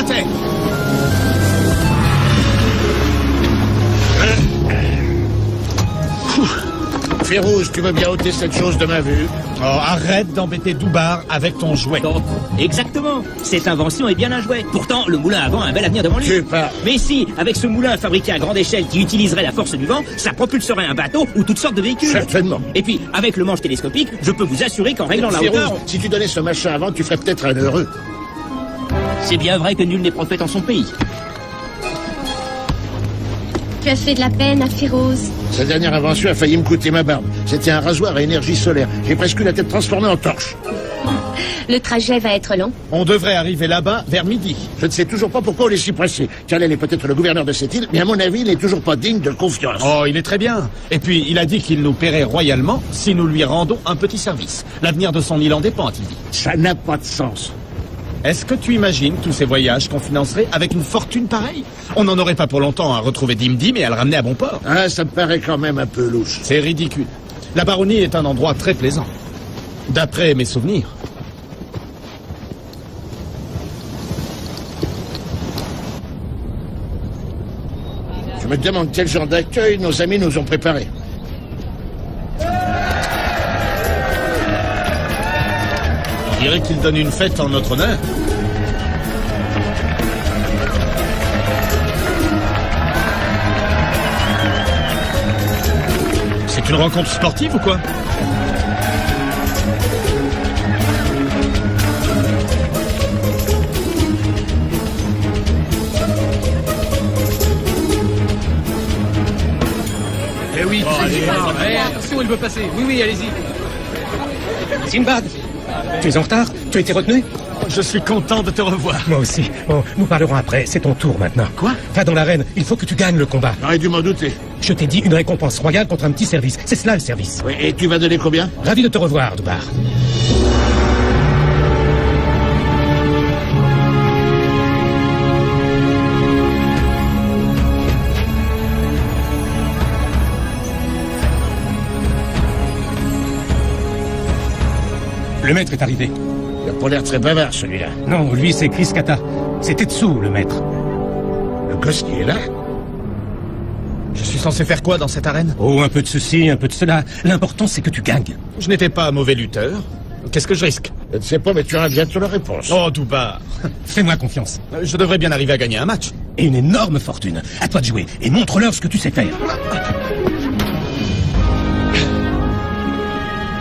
tête. Férouz, tu veux bien ôter cette chose de ma vue? Oh, arrête d'embêter Doubar avec ton jouet. Donc, exactement. Cette invention est bien un jouet. Pourtant, le moulin à vent a un bel avenir devant lui. Tu parles. Mais si, avec ce moulin fabriqué à grande échelle qui utiliserait la force du vent, ça propulserait un bateau ou toutes sortes de véhicules. Certainement. Et puis, avec le manche télescopique, je peux vous assurer qu'en réglant la Férouz, hauteur... si tu donnais ce machin avant, tu ferais peut-être un heureux. C'est bien vrai que nul n'est prophète en son pays. Tu as fait de la peine à Férouz. Sa dernière invention a failli me coûter ma barbe. C'était un rasoir à énergie solaire. J'ai presque eu la tête transformée en torche. Le trajet va être long. On devrait arriver là-bas vers midi. Je ne sais toujours pas pourquoi on est si pressé. Khalel est peut-être le gouverneur de cette île, mais à mon avis, il n'est toujours pas digne de confiance. Oh, il est très bien. Et puis, il a dit qu'il nous paierait royalement si nous lui rendons un petit service. L'avenir de son île en dépend, a-t-il dit. Ça n'a pas de sens. Est-ce que tu imagines tous ces voyages qu'on financerait avec une fortune pareille? On n'en aurait pas pour longtemps à retrouver Dimdim et à le ramener à bon port. Ah, ça me paraît quand même un peu louche. C'est ridicule. La baronnie est un endroit très plaisant. D'après mes souvenirs. Je me demande quel genre d'accueil nos amis nous ont préparé. Je dirais qu'il donne une fête en notre honneur. C'est une rencontre sportive ou quoi? Eh oui, attention, il veut passer. Oui, oui, allez-y. Sinbad, tu es en retard? Tu as été retenu? Je suis content de te revoir. Moi aussi. Bon, nous parlerons après. C'est ton tour maintenant. Quoi? Va dans l'arène. Il faut que tu gagnes le combat. J'aurais dû m'en douter. Je t'ai dit une récompense royale contre un petit service. C'est cela le service. Oui, et tu vas donner combien? Ravi de te revoir, Doubar. Le maître est arrivé. Il a pas l'air très bavard, celui-là. Non, lui, c'est Chris Kata. C'est Tetsu, le maître. Le gosse qui est là? Je suis censé faire quoi dans cette arène? Oh, un peu de ceci, un peu de cela. L'important, c'est que tu gagnes. Je n'étais pas un mauvais lutteur. Qu'est-ce que je risque? Je ne sais pas, mais tu auras bientôt la réponse. Oh, Doubar. Fais-moi confiance. Je devrais bien arriver à gagner un match. Et une énorme fortune. À toi de jouer. Et montre-leur ce que tu sais faire.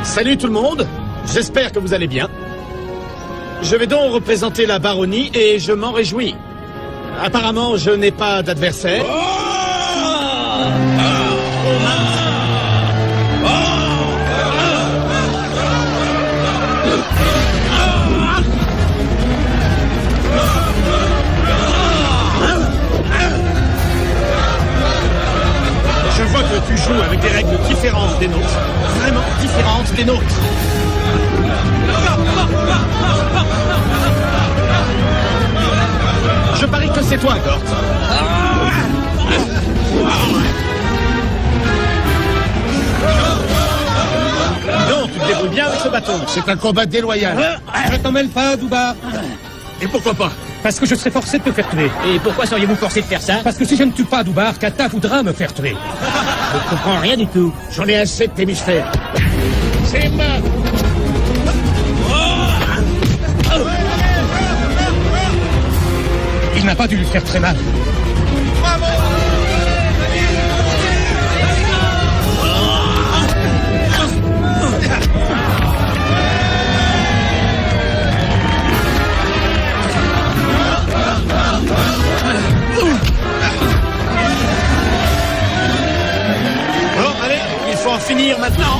Salut tout le monde. J'espère que vous allez bien. Je vais donc représenter la baronnie et je m'en réjouis. Apparemment, je n'ai pas d'adversaire. Je vois que tu joues avec des règles différentes des nôtres. Vraiment différentes des nôtres. Je parie que c'est toi, Gort. Non, tu te débrouilles bien avec ce bâton. C'est un combat déloyal. Je t'en mêle pas, Doubar. Et pourquoi pas? Parce que je serai forcé de te faire tuer. Et pourquoi seriez-vous forcé de faire ça? Parce que si je ne tue pas Doubar, Kata voudra me faire tuer. Je ne comprends rien du tout. J'en ai assez de tes mystères. C'est mort. Il n'a pas dû lui faire très mal. Bon, allez, il faut en finir maintenant.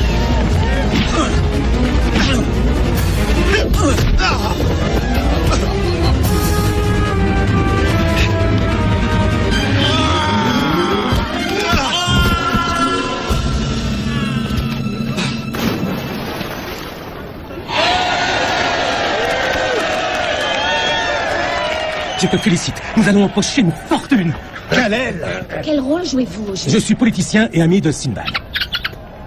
Je te félicite. Nous allons empocher une fortune. Khalel. Quel rôle jouez-vous au jeu? Je suis politicien et ami de Sinbad.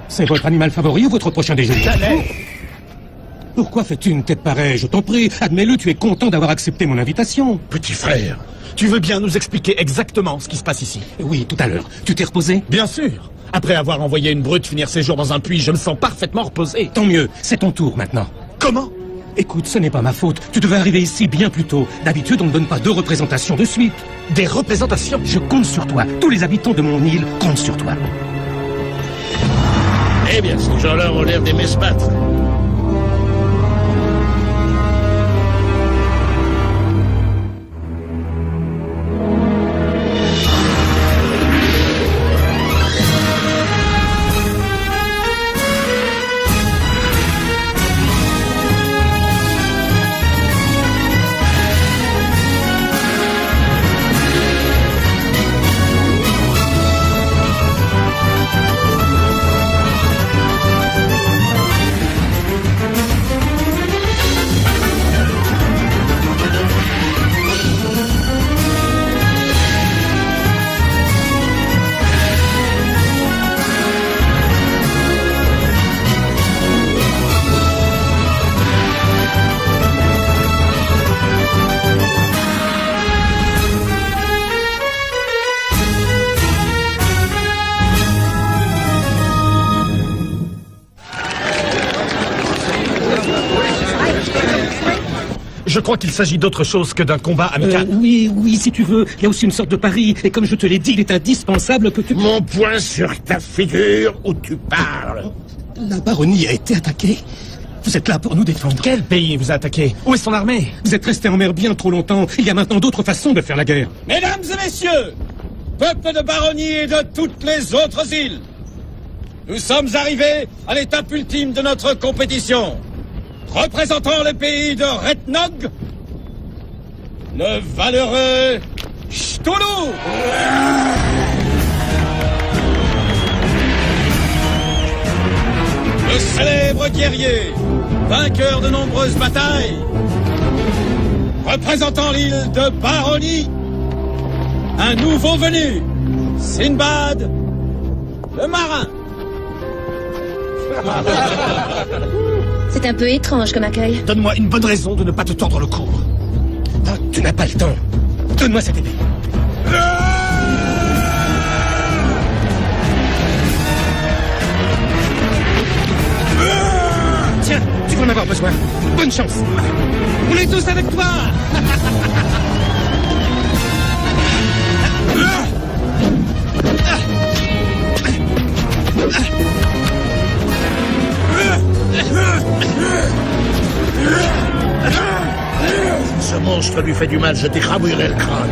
C'est votre animal favori ou votre prochain déjeuner? Khalel. Pourquoi fais-tu une tête pareille? Je t'en prie, admets-le, tu es content d'avoir accepté mon invitation. Petit frère. Tu veux bien nous expliquer exactement ce qui se passe ici? Oui, tout à l'heure. Tu t'es reposé? Bien sûr. Après avoir envoyé une brute finir ses jours dans un puits, je me sens parfaitement reposé. Tant mieux, c'est ton tour maintenant. Comment? Écoute, ce n'est pas ma faute. Tu devais arriver ici bien plus tôt. D'habitude, on ne donne pas 2 représentations de suite. Des représentations? Je compte sur toi. Tous les habitants de mon île comptent sur toi. Eh bien, ces gens-là ont l'air d'aimer se battre. Je crois qu'il s'agit d'autre chose que d'un combat amical. Oui, si tu veux. Il y a aussi une sorte de pari. Et comme je te l'ai dit, il est indispensable que tu... Mon poing sur ta figure où tu parles. La baronnie a été attaquée. Vous êtes là pour nous défendre. Quel pays vous a attaqué? Où est son armée? Vous êtes restés en mer bien trop longtemps. Il y a maintenant d'autres façons de faire la guerre. Mesdames et messieurs, peuple de baronnie et de toutes les autres îles, nous sommes arrivés à l'étape ultime de notre compétition. Représentant le pays de Retnog, le valeureux Cthulhu. Le célèbre guerrier, vainqueur de nombreuses batailles, représentant l'île de Baronie, un nouveau venu, Sinbad, le marin. C'est un peu étrange comme accueil. Donne-moi une bonne raison de ne pas te tordre le cou. Ah, tu n'as pas le temps. Donne-moi cette épée. Tiens, tu vas en avoir besoin. Bonne chance. On est tous avec toi. Ce monstre lui fait du mal, je t'écrabouillerai le crâne.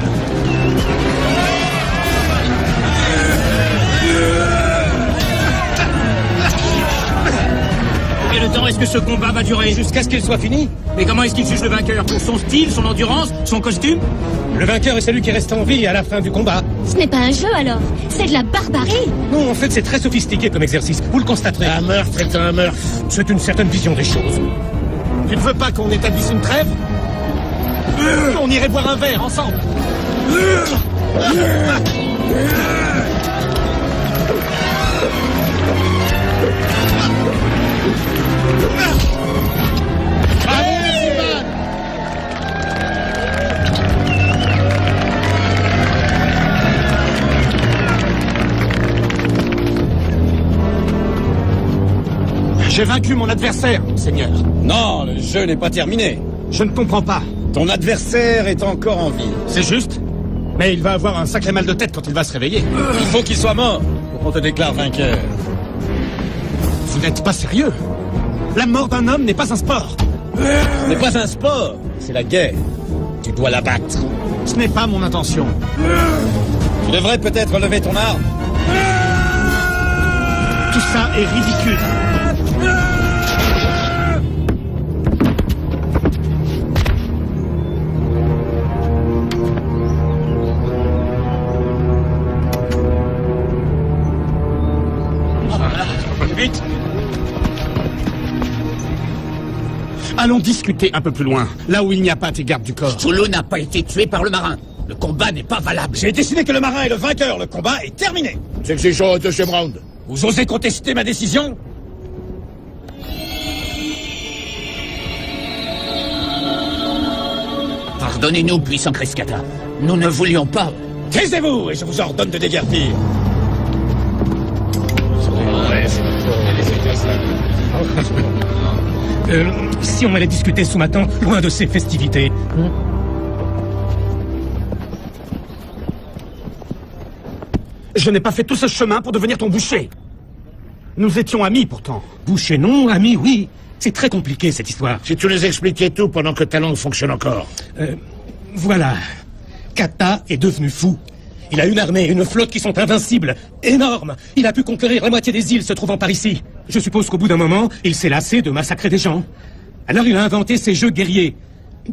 Combien de temps est-ce que ce combat va durer? Jusqu'à ce qu'il soit fini. Mais comment est-ce qu'il juge le vainqueur? Pour son style, son endurance, son costume? Le vainqueur est celui qui reste en vie à la fin du combat. Ce n'est pas un jeu alors, c'est de la barbarie. Non, en fait, c'est très sophistiqué comme exercice. Vous le constaterez. Un meurtre est un meurtre. C'est une certaine vision des choses. Tu ne veux pas qu'on établisse une trêve? On irait boire un verre ensemble. J'ai vaincu mon adversaire, Seigneur. Non, le jeu n'est pas terminé. Je ne comprends pas. Ton adversaire est encore en vie. C'est juste. Mais il va avoir un sacré mal de tête quand il va se réveiller. Il faut qu'il soit mort pour qu'on te déclare vainqueur. Vous n'êtes pas sérieux? La mort d'un homme n'est pas un sport. Ce n'est pas un sport, c'est la guerre. Tu dois la battre. Ce n'est pas mon intention. Tu devrais peut-être lever ton arme. Tout ça est ridicule. Vite! Allons discuter un peu plus loin, là où il n'y a pas tes gardes du corps. Cthulhu n'a pas été tué par le marin. Le combat n'est pas valable. J'ai décidé que le marin est le vainqueur. Le combat est terminé. Nous exigeons au deuxième round. Vous osez contester ma décision? Pardonnez-nous, puissant Kreskata. Nous ne voulions pas... Taisez-vous et je vous ordonne de déguerpir. Si on allait discuter ce matin, loin de ces festivités. Je n'ai pas fait tout ce chemin pour devenir ton boucher. Nous étions amis, pourtant. Boucher non, ami oui. C'est très compliqué, cette histoire. Si tu nous expliquais tout pendant que ta langue fonctionne encore. Voilà. Kata est devenu fou. Il a une armée, une flotte qui sont invincibles. Énormes. Il a pu conquérir la moitié des îles se trouvant par ici. Je suppose qu'au bout d'un moment, il s'est lassé de massacrer des gens. Alors il a inventé ces jeux guerriers.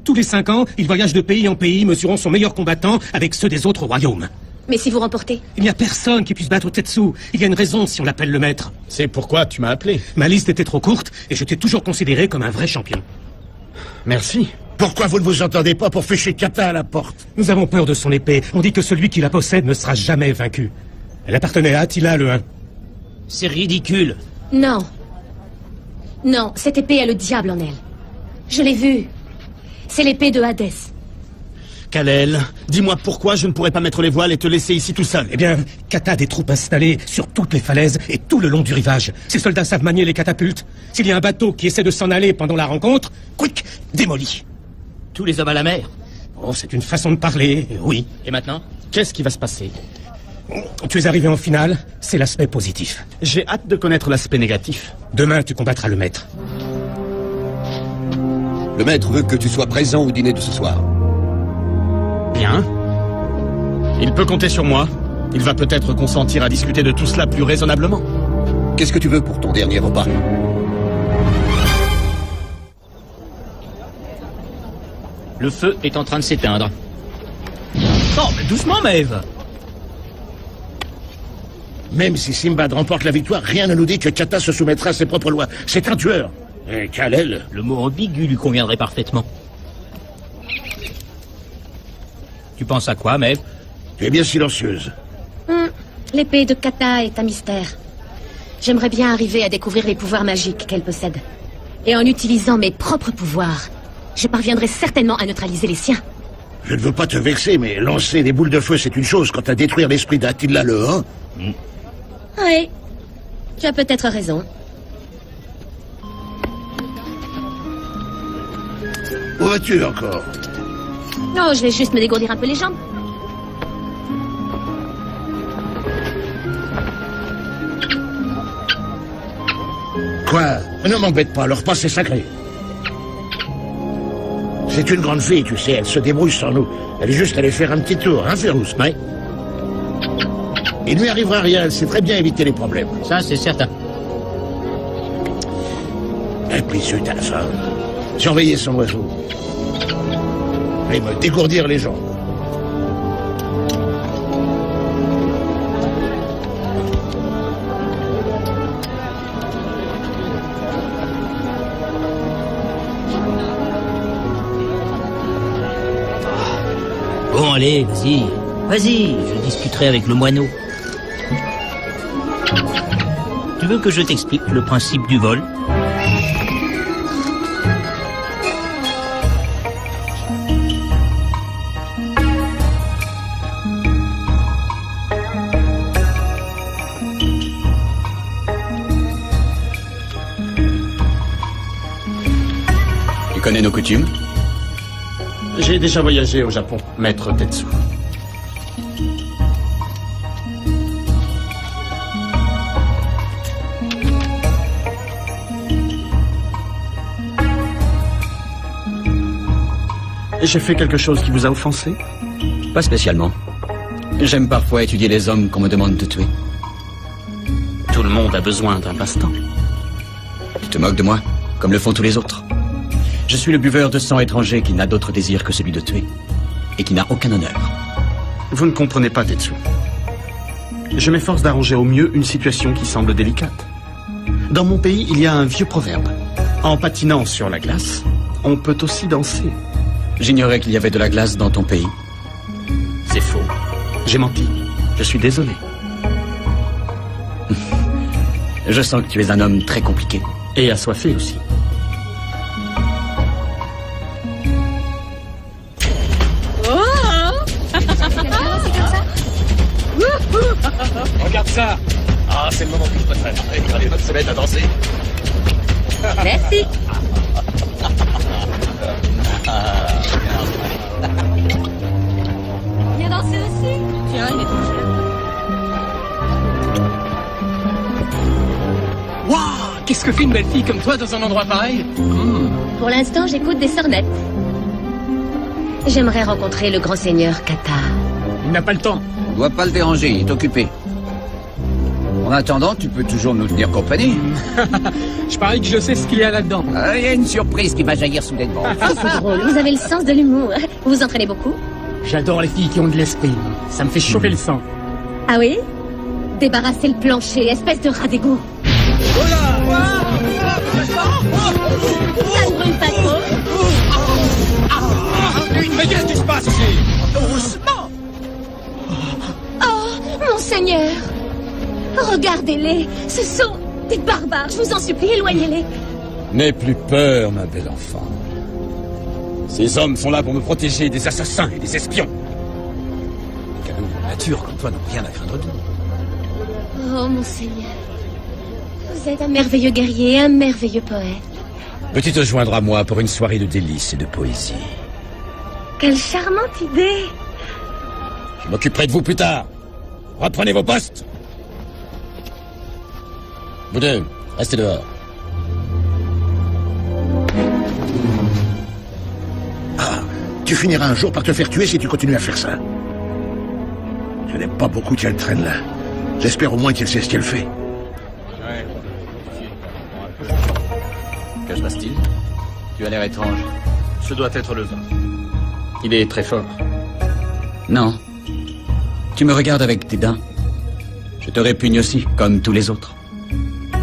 Tous les 5 ans, il voyage de pays en pays, mesurant son meilleur combattant avec ceux des autres royaumes. Mais si vous remportez? Il n'y a personne qui puisse battre Tetsu. Il y a une raison si on l'appelle le maître. C'est pourquoi tu m'as appelé. Ma liste était trop courte et je t'ai toujours considéré comme un vrai champion. Merci. Pourquoi vous ne vous entendez pas pour ficher Kata à la porte? Nous avons peur de son épée. On dit que celui qui la possède ne sera jamais vaincu. Elle appartenait à Attila le 1. C'est ridicule. Non. Non, cette épée a le diable en elle. Je l'ai vue. C'est l'épée de Hadès. Kalel, dis-moi pourquoi je ne pourrais pas mettre les voiles et te laisser ici tout seul. Eh bien, Kata a des troupes installées sur toutes les falaises et tout le long du rivage. Ces soldats savent manier les catapultes. S'il y a un bateau qui essaie de s'en aller pendant la rencontre, quick, démoli. Tous les hommes à la mer. Oh, c'est une façon de parler, oui. Et maintenant? Qu'est-ce qui va se passer? Tu es arrivé en finale, c'est l'aspect positif. J'ai hâte de connaître l'aspect négatif. Demain, tu combattras le maître. Le maître veut que tu sois présent au dîner de ce soir. Bien. Il peut compter sur moi. Il va peut-être consentir à discuter de tout cela plus raisonnablement. Qu'est-ce que tu veux pour ton dernier repas? Le feu est en train de s'éteindre. Oh, mais doucement, Maeve. Même si Simbad remporte la victoire, rien ne nous dit que Kata se soumettra à ses propres lois. C'est un tueur. Et Kalel... Le mot ambigu lui conviendrait parfaitement. Tu penses à quoi, Maeve? Tu es bien silencieuse. L'épée de Kata est un mystère. J'aimerais bien arriver à découvrir les pouvoirs magiques qu'elle possède. Et en utilisant mes propres pouvoirs, je parviendrai certainement à neutraliser les siens. Je ne veux pas te vexer, mais lancer des boules de feu, c'est une chose quant à détruire l'esprit d'Attila le 1. Oui, tu as peut-être raison. Où vas-tu encore? Non, je vais juste me dégourdir un peu les jambes. Quoi? Ne m'embête pas, leur repas c'est sacré. C'est une grande fille, tu sais, elle se débrouille sans nous. Elle est juste allée faire un petit tour, hein, Férouz, mais... Il ne lui arrivera rien, elle sait très bien éviter les problèmes. Ça, c'est certain. Et puis, zut, à la fin, surveiller son oiseau. Et me dégourdir les jambes. Bon, allez, vas-y. Vas-y, je discuterai avec le moineau. Tu veux que je t'explique le principe du vol? Tu connais nos coutumes? J'ai déjà voyagé au Japon, maître Tetsu. J'ai fait quelque chose qui vous a offensé? Pas spécialement. J'aime parfois étudier les hommes qu'on me demande de tuer. Tout le monde a besoin d'un passe-temps. Tu te moques de moi, comme le font tous les autres. Je suis le buveur de sang étranger qui n'a d'autre désir que celui de tuer. Et qui n'a aucun honneur. Vous ne comprenez pas, Tetsu. Je m'efforce d'arranger au mieux une situation qui semble délicate. Dans mon pays, il y a un vieux proverbe. En patinant sur la glace, on peut aussi danser. J'ignorais qu'il y avait de la glace dans ton pays. C'est faux. J'ai menti. Je suis désolé. Je sens que tu es un homme très compliqué. Et assoiffé aussi. Regarde ça. Ah, c'est le moment que je préfère. Quand les femmes se mettent à danser. Merci. Viens danser aussi. Tiens, il est ton chef. Waouh! Qu'est-ce que fait une belle fille comme toi dans un endroit pareil? Pour l'instant, j'écoute des sornettes. J'aimerais rencontrer le grand seigneur Kata. Il n'a pas le temps. On doit pas le déranger, il est occupé. En attendant, tu peux toujours nous tenir compagnie. Je parie que je sais ce qu'il y a là-dedans. Il y a une surprise qui va jaillir soudainement. C'est drôle, vous avez le sens de l'humour. Vous vous entraînez beaucoup? J'adore les filles qui ont de l'esprit. Ça me fait chauffer le sang. Ah oui? Débarrassez le plancher, espèce de rat d'égout. Ça ne brûle pas trop? Mais qu'est-ce qui se passe ici? Oh, mon seigneur! Regardez-les, ce sont des barbares, je vous en supplie, éloignez-les. N'aie plus peur, ma belle enfant. Ces hommes sont là pour me protéger des assassins et des espions. Les canons de la nature comme toi n'ont rien à craindre d'eux. Oh, mon seigneur, vous êtes un merveilleux guerrier, un merveilleux poète. Peux-tu te joindre à moi pour une soirée de délices et de poésie? Quelle charmante idée! Je m'occuperai de vous plus tard. Reprenez vos postes. Vous deux, restez dehors. Ah, tu finiras un jour par te faire tuer si tu continues à faire ça. Je n'aime pas beaucoup qu'elle traîne là. J'espère au moins qu'elle sait ce qu'elle fait. Que se passe-t-il? Tu as l'air étrange. Ce doit être le vin. Il est très fort. Non. Tu me regardes avec dédain. Je te répugne aussi, comme tous les autres.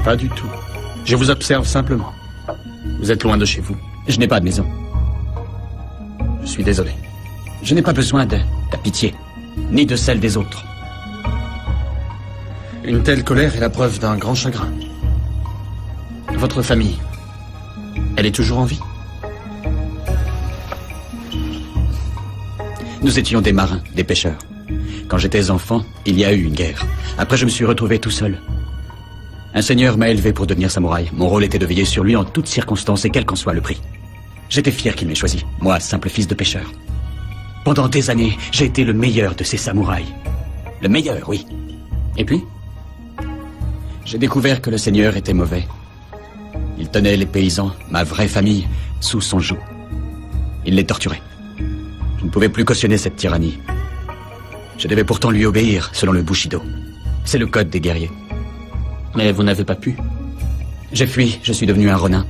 Pas du tout. Je vous observe simplement. Vous êtes loin de chez vous. Je n'ai pas de maison. Je suis désolé. Je n'ai pas besoin de ta pitié, ni de celle des autres. Une telle colère est la preuve d'un grand chagrin. Votre famille, elle est toujours en vie? Nous étions des marins, des pêcheurs. Quand j'étais enfant, il y a eu une guerre. Après, je me suis retrouvé tout seul. Un seigneur m'a élevé pour devenir samouraï. Mon rôle était de veiller sur lui en toutes circonstances et quel qu'en soit le prix. J'étais fier qu'il m'ait choisi, moi, simple fils de pêcheur. Pendant des années, j'ai été le meilleur de ces samouraïs. Le meilleur, oui. Et puis, j'ai découvert que le seigneur était mauvais. Il tenait les paysans, ma vraie famille, sous son joug. Il les torturait. Je ne pouvais plus cautionner cette tyrannie. Je devais pourtant lui obéir, selon le Bushido. C'est le code des guerriers. Mais vous n'avez pas pu. J'ai fui, je suis devenu un ronin.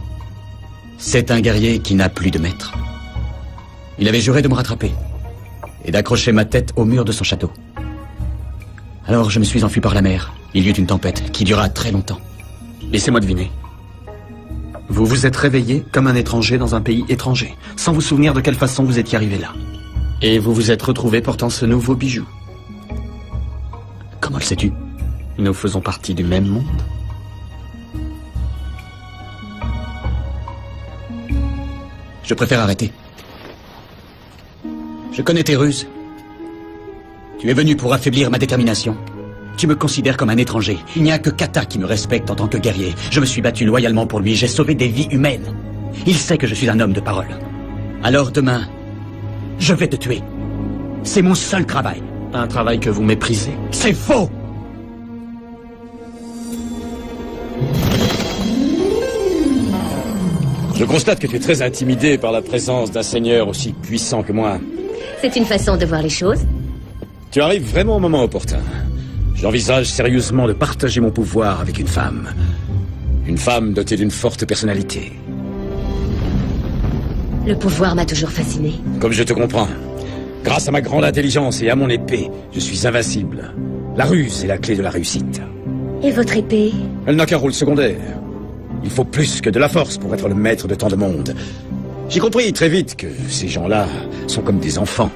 C'est un guerrier qui n'a plus de maître. Il avait juré de me rattraper et d'accrocher ma tête au mur de son château. Alors je me suis enfui par la mer. Il y eut une tempête qui dura très longtemps. Laissez-moi deviner. Vous vous êtes réveillé comme un étranger dans un pays étranger, sans vous souvenir de quelle façon vous étiez arrivé là. Et vous vous êtes retrouvé portant ce nouveau bijou. Comment le sais-tu? Nous faisons partie du même monde. Je préfère arrêter. Je connais tes ruses. Tu es venu pour affaiblir ma détermination. Tu me considères comme un étranger. Il n'y a que Kata qui me respecte en tant que guerrier. Je me suis battu loyalement pour lui. J'ai sauvé des vies humaines. Il sait que je suis un homme de parole. Alors demain, je vais te tuer. C'est mon seul travail. Un travail que vous méprisez. C'est faux! Je constate que tu es très intimidé par la présence d'un seigneur aussi puissant que moi. C'est une façon de voir les choses. Tu arrives vraiment au moment opportun. J'envisage sérieusement de partager mon pouvoir avec une femme. Une femme dotée d'une forte personnalité. Le pouvoir m'a toujours fasciné. Comme je te comprends. Grâce à ma grande intelligence et à mon épée, je suis invincible. La ruse est la clé de la réussite. Et votre épée? Elle n'a qu'un rôle secondaire. Il faut plus que de la force pour être le maître de tant de monde. J'ai compris très vite que ces gens-là sont comme des enfants.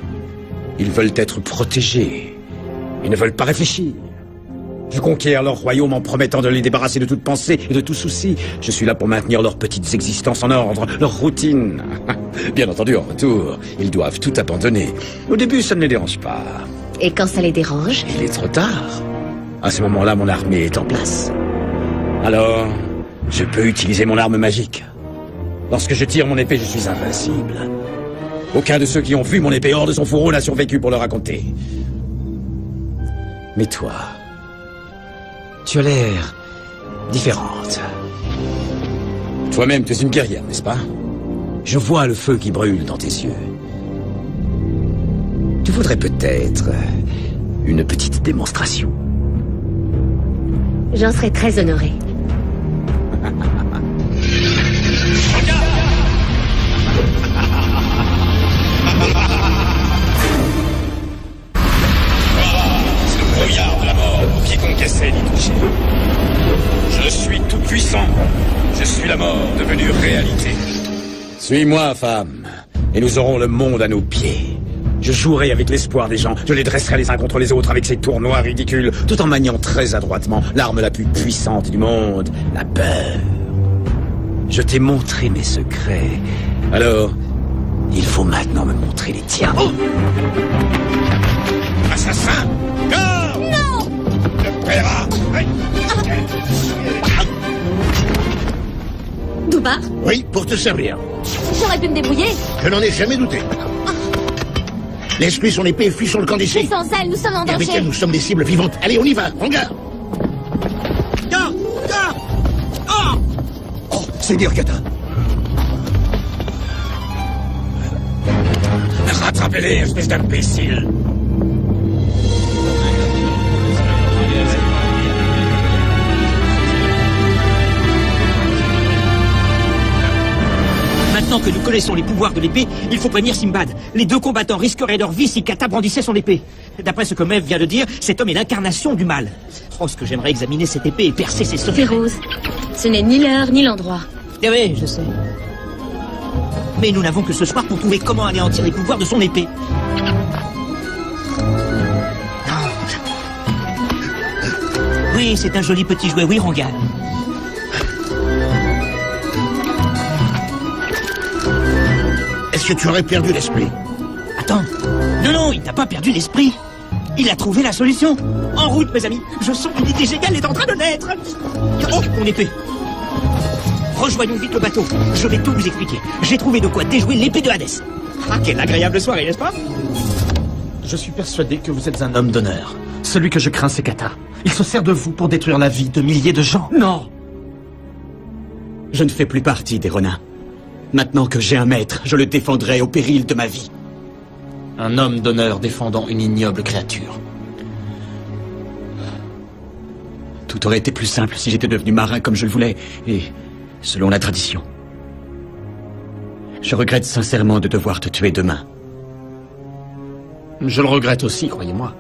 Ils veulent être protégés. Ils ne veulent pas réfléchir. Je conquiers leur royaume en promettant de les débarrasser de toute pensée et de tout souci. Je suis là pour maintenir leurs petites existences en ordre, leur routine. Bien entendu, en retour, ils doivent tout abandonner. Au début, ça ne les dérange pas. Et quand ça les dérange? Il est trop tard. À ce moment-là, mon armée est en place. Alors, je peux utiliser mon arme magique. Lorsque je tire mon épée, je suis invincible. Aucun de ceux qui ont vu mon épée hors de son fourreau n'a survécu pour le raconter. Mais toi, tu as l'air différente. Toi-même, tu es une guerrière, n'est-ce pas? Je vois le feu qui brûle dans tes yeux. Tu voudrais peut-être une petite démonstration. J'en serais très honorée. C'est le brouillard de la mort pour quiconque essaie d'y toucher. Je suis tout puissant. Je suis la mort devenue réalité. Suis-moi, femme, et nous aurons le monde à nos pieds. Je jouerai avec l'espoir des gens, je les dresserai les uns contre les autres avec ces tournois ridicules, tout en maniant très adroitement l'arme la plus puissante du monde, la peur. Je t'ai montré mes secrets, alors il faut maintenant me montrer les tiens. Oh! Assassin! Garde! Non! Le paiera! Doubar, Oui, pour te servir. j'aurais pu me débrouiller. Je n'en ai jamais douté. Laisse-lui son épée et fuis sur le camp Mais d'ici. sans elle, nous sommes en Et avec danger. elle, nous sommes des cibles vivantes. Allez, on y va, regarde. Garde! Garde! Oh! Oh, c'est dire Kata. Rattrapez-les, espèce d'imbécile! Maintenant que nous connaissons les pouvoirs de l'épée, il faut prévenir Simbad. Les deux combattants risqueraient leur vie si Kata brandissait son épée. D'après ce que Mev vient de dire, cet homme est l'incarnation du mal. Oh, ce que j'aimerais examiner cette épée et percer ses secrets. Férouz, ce n'est ni l'heure ni l'endroit. Eh oui, je sais. Mais nous n'avons que ce soir pour trouver comment anéantir les pouvoirs de son épée. Non. Oui, c'est un joli petit jouet, oui, Rangan. Est-ce que tu aurais perdu l'esprit? Attends. Non, il n'a pas perdu l'esprit. Il a trouvé la solution. En route, mes amis. Je sens qu'une idée géniale est en train de naître. Oh, mon épée. Rejoignons vite le bateau. Je vais tout vous expliquer. J'ai trouvé de quoi déjouer l'épée de Hadès. Ah, quelle agréable soirée, n'est-ce pas? Je suis persuadé que vous êtes un homme d'honneur. Celui que je crains, c'est Kata. Il se sert de vous pour détruire la vie de milliers de gens. Non! Je ne fais plus partie des Ronins. Maintenant que j'ai un maître, je le défendrai au péril de ma vie. Un homme d'honneur défendant une ignoble créature. Tout aurait été plus simple si j'étais devenu marin comme je le voulais, et selon la tradition. Je regrette sincèrement de devoir te tuer demain. Je le regrette aussi, croyez-moi.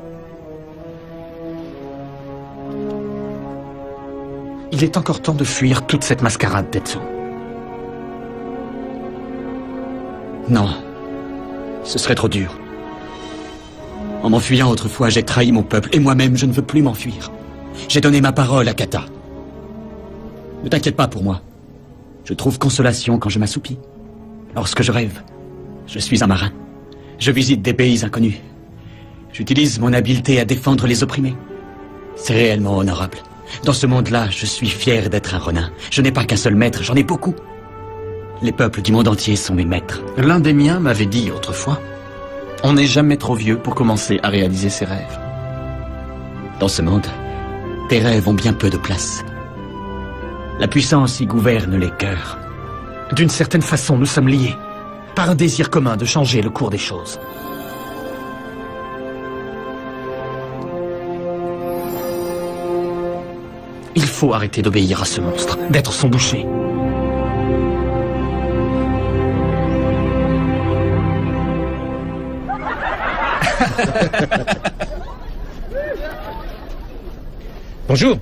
Il est encore temps de fuir toute cette mascarade, Tetsu. Non, ce serait trop dur. En m'enfuyant autrefois, j'ai trahi mon peuple, et moi-même, je ne veux plus m'enfuir. J'ai donné ma parole à Kata. Ne t'inquiète pas pour moi. Je trouve consolation quand je m'assoupis. Lorsque je rêve, je suis un marin. Je visite des pays inconnus. J'utilise mon habileté à défendre les opprimés. C'est réellement honorable. Dans ce monde-là, je suis fier d'être un Ronin. Je n'ai pas qu'un seul maître, j'en ai beaucoup. Les peuples du monde entier sont mes maîtres. L'un des miens m'avait dit autrefois, on n'est jamais trop vieux pour commencer à réaliser ses rêves. Dans ce monde, tes rêves ont bien peu de place. La puissance y gouverne les cœurs. D'une certaine façon, nous sommes liés, par un désir commun de changer le cours des choses. Il faut arrêter d'obéir à ce monstre, d'être son boucher. Bonjour.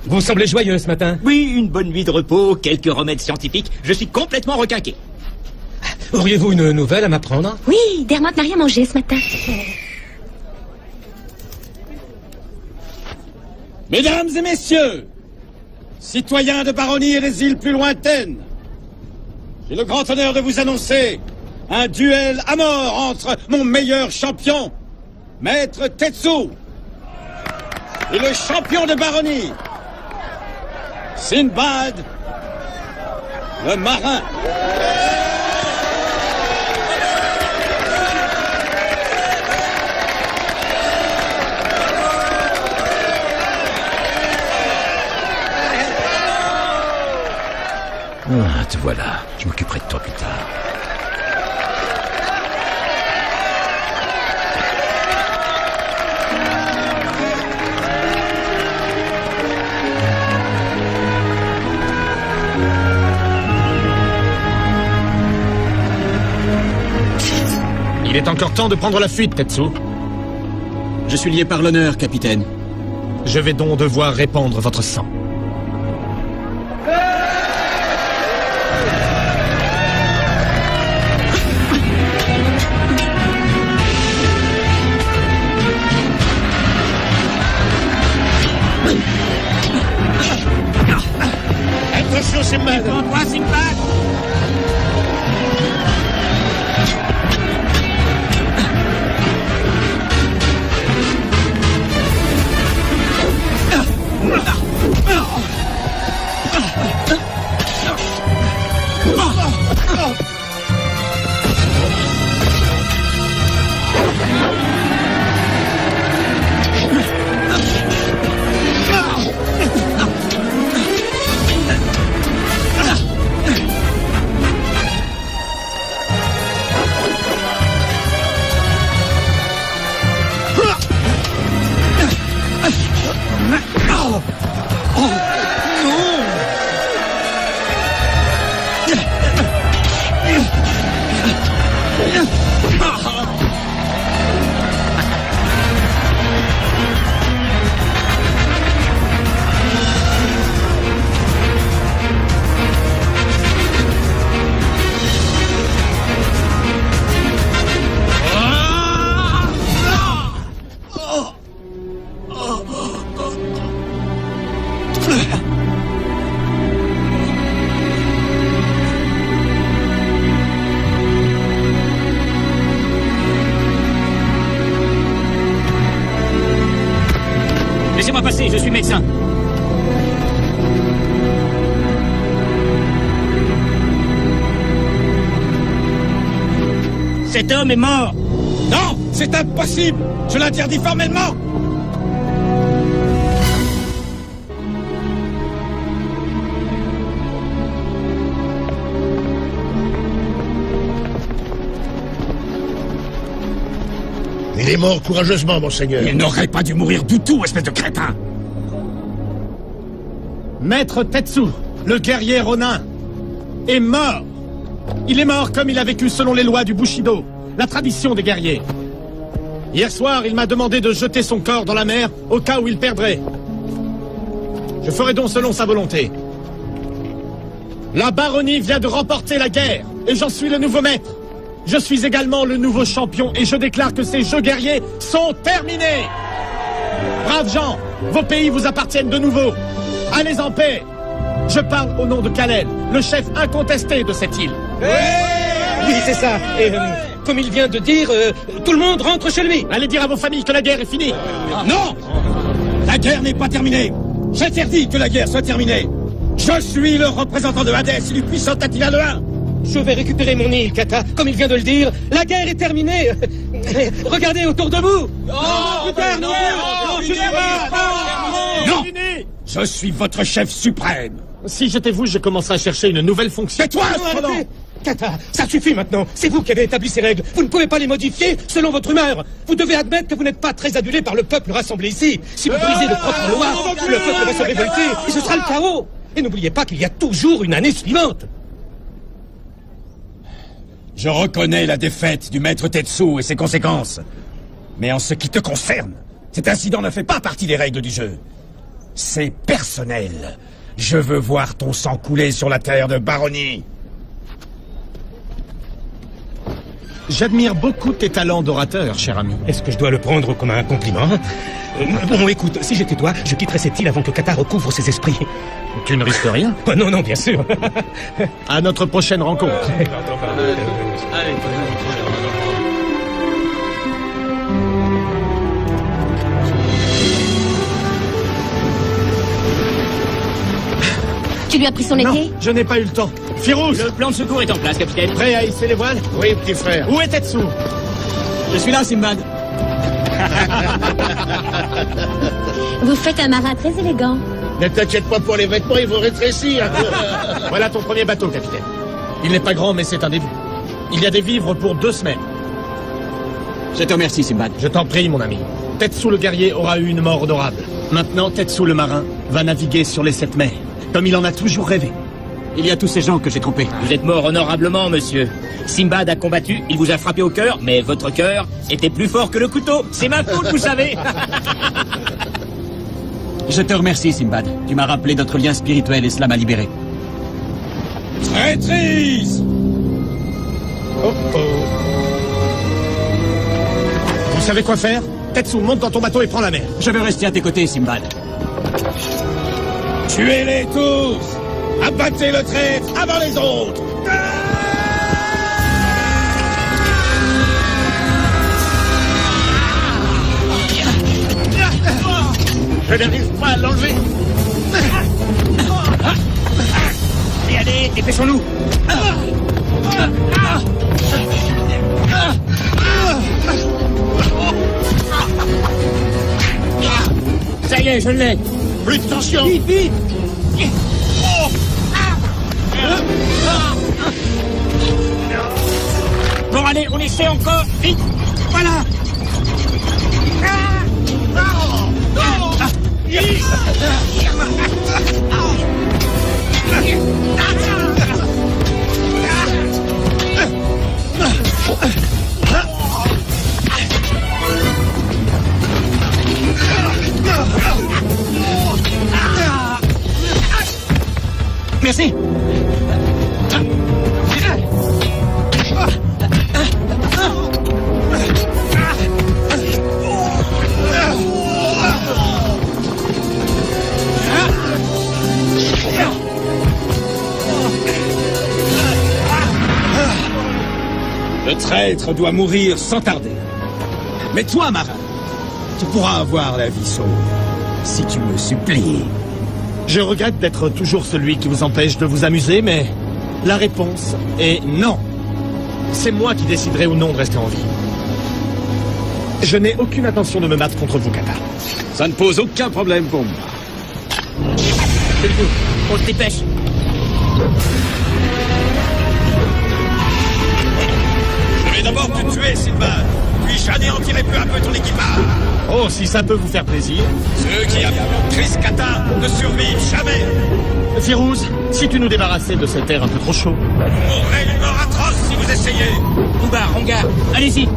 Vous semblez joyeux ce matin. Oui, une bonne nuit de repos, quelques remèdes scientifiques. Je suis complètement requinqué. Auriez-vous une nouvelle à m'apprendre? Oui, Dermot n'a rien mangé ce matin. Mesdames et messieurs, citoyens de Baronie et des îles plus lointaines, j'ai le grand honneur de vous annoncer un duel à mort entre mon meilleur champion, Maître Tetsu, et le champion de baronnie, Sinbad, le marin. Ah, te voilà. Je m'occuperai de toi plus tard. Il est encore temps de prendre la fuite, Tetsu. Je suis lié par l'honneur, capitaine. Je vais donc devoir répandre votre sang. Attention, Sinbad! Toi, Sinbad! Laissez-moi passer, je suis médecin. Cet homme est mort. Non, c'est impossible! Je l'interdis formellement! Il est mort courageusement, monseigneur. Il n'aurait pas dû mourir du tout, espèce de crétin. Maître Tetsu, le guerrier Ronin, est mort. Il est mort comme il a vécu selon les lois du Bushido, la tradition des guerriers. Hier soir, il m'a demandé de jeter son corps dans la mer au cas où il perdrait. Je ferai donc selon sa volonté. La baronnie vient de remporter la guerre, et j'en suis le nouveau maître. Je suis également le nouveau champion, et je déclare que ces jeux guerriers sont terminés. Braves gens, vos pays vous appartiennent de nouveau. Allez en paix. Je parle au nom de Kalen, le chef incontesté de cette île. Oui, c'est ça. Et comme il vient de dire, tout le monde rentre chez lui. Allez dire à vos familles que la guerre est finie. Non! La guerre n'est pas terminée! J'interdis que la guerre soit terminée! Je suis le représentant de Hadès et du puissant Attila le Hun! Je vais récupérer mon île, Kata. Comme il vient de le dire, la guerre est terminée. Regardez autour de vous. Non! Je suis votre chef suprême! Si j'étais vous, je commencerais à chercher une nouvelle fonction. Tais-toi, cependant! Kata, ça suffit maintenant. C'est vous qui avez établi ces règles. Vous ne pouvez pas les modifier selon votre humeur. Vous devez admettre que vous n'êtes pas très adulé par le peuple rassemblé ici. Si vous brisez de propres lois, le peuple va se révolter et ce sera le chaos. Et n'oubliez pas qu'il y a toujours une année suivante. Je reconnais la défaite du maître Tetsu et ses conséquences. Mais en ce qui te concerne, cet incident ne fait pas partie des règles du jeu. C'est personnel. Je veux voir ton sang couler sur la terre de baronnie. J'admire beaucoup tes talents d'orateur, cher ami. Est-ce que je dois le prendre comme un compliment? Bon, écoute, si j'étais toi, je quitterais cette île avant que Kata recouvre ses esprits. Tu ne risques rien. Oh, non, non, bien sûr. À notre prochaine rencontre. lui as pris son Non, été? je n'ai pas eu le temps. Firouz, Le plan de secours est en place, capitaine. prêt à hisser les voiles? Oui, petit frère. Où est Tetsu? Je suis là, Simbad. Vous faites un marin très élégant. Ne t'inquiète pas pour les vêtements, ils vont rétrécir. Voilà ton premier bateau, capitaine. Il n'est pas grand, mais c'est un début. Il y a des vivres pour 2 semaines. Je te remercie, Simbad. Je t'en prie, mon ami. Tetsu le guerrier aura eu une mort honorable. Maintenant, Tetsu le marin va naviguer sur les 7 mers, comme il en a toujours rêvé. Il y a tous ces gens que j'ai trompés. Vous êtes mort honorablement, monsieur. Simbad a combattu, il vous a frappé au cœur, mais votre cœur était plus fort que le couteau. C'est ma faute, vous savez. Je te remercie, Simbad. Tu m'as rappelé notre lien spirituel et cela m'a libéré. Traîtrise! Oh oh. Vous savez quoi faire? Tetsu, monte dans ton bateau et prends la mer. Je veux rester à tes côtés, Simbad. Tuez-les tous! Abattez le traître avant les autres! Je n'arrive pas à l'enlever. Allez, dépêchons-nous. Ça y est, je l'ai. Plus de tension. Vite, vite. Bon, allez, on essaie encore. Vite. Voilà. Merci. Le traître doit mourir sans tarder. Mais toi, marin, tu pourras avoir la vie sauve, si tu me supplies. Je regrette d'être toujours celui qui vous empêche de vous amuser, mais la réponse est non. C'est moi qui déciderai ou non de rester en vie. Je n'ai aucune intention de me battre contre vous, Kata. Ça ne pose aucun problème pour moi. On se dépêche. Je vais d'abord te tuer, Sinbad, puis j'anéantirai peu à peu ton équipage. Oh, si ça peut vous faire plaisir. Ceux qui affrontent Chris Kata ne survivent jamais. Firouz, si tu nous débarrassais de cet air un peu trop chaud. Vous mourrez une mort atroce si vous essayez. Bouba, Ronga, allez-y.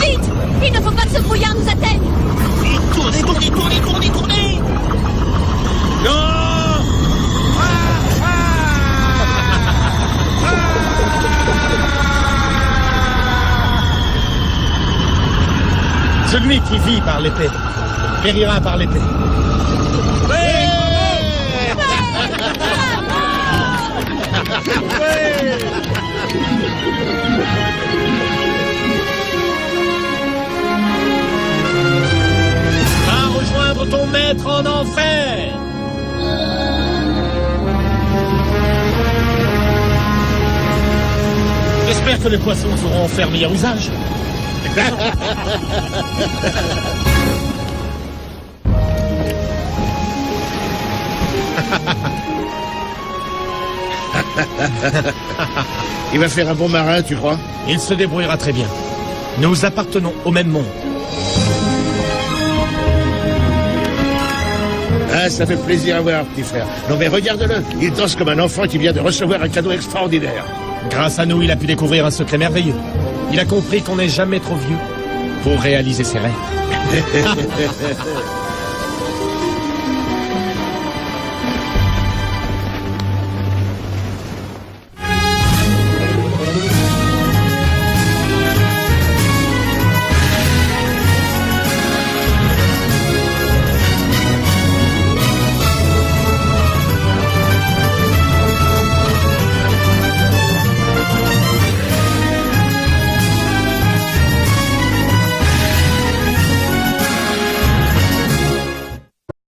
Vite! Il ne faut pas que ce brouillard nous atteigne! Tournez, tournez, tournez, tournez, tournez. Non! Celui qui vit par l'épée périra par l'épée. Va rejoindre ton maître en enfer. J'espère que les poissons sauront en faire meilleur usage. Il va faire un bon marin, tu crois? Il se débrouillera très bien. Nous appartenons au même monde. Ah, ça fait plaisir à voir, petit frère. Non mais regarde-le, il danse comme un enfant qui vient de recevoir un cadeau extraordinaire. Grâce à nous, il a pu découvrir un secret merveilleux. Il a compris qu'on n'est jamais trop vieux pour réaliser ses rêves.